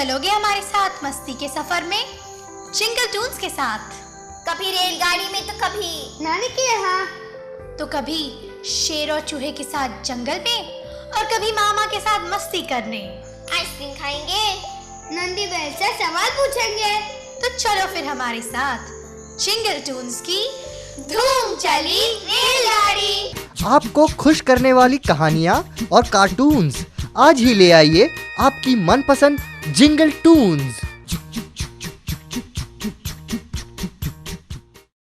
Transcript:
चलोगे हमारे साथ मस्ती के सफर में जिंगल टून्स के साथ? कभी रेलगाड़ी में तो कभी नानी के यहाँ, तो कभी शेर और चूहे के साथ जंगल में और कभी मामा के साथ मस्ती करने। आइसक्रीम खाएंगे, नंदी बैल से सवाल पूछेंगे। तो चलो फिर हमारे साथ जिंगल टून्स की धूम चली रेलगाड़ी। आपको खुश करने वाली कहानियाँ और कार्टून्स आज ही ले आइए आपकी मनपसंद जिंगल टून्स।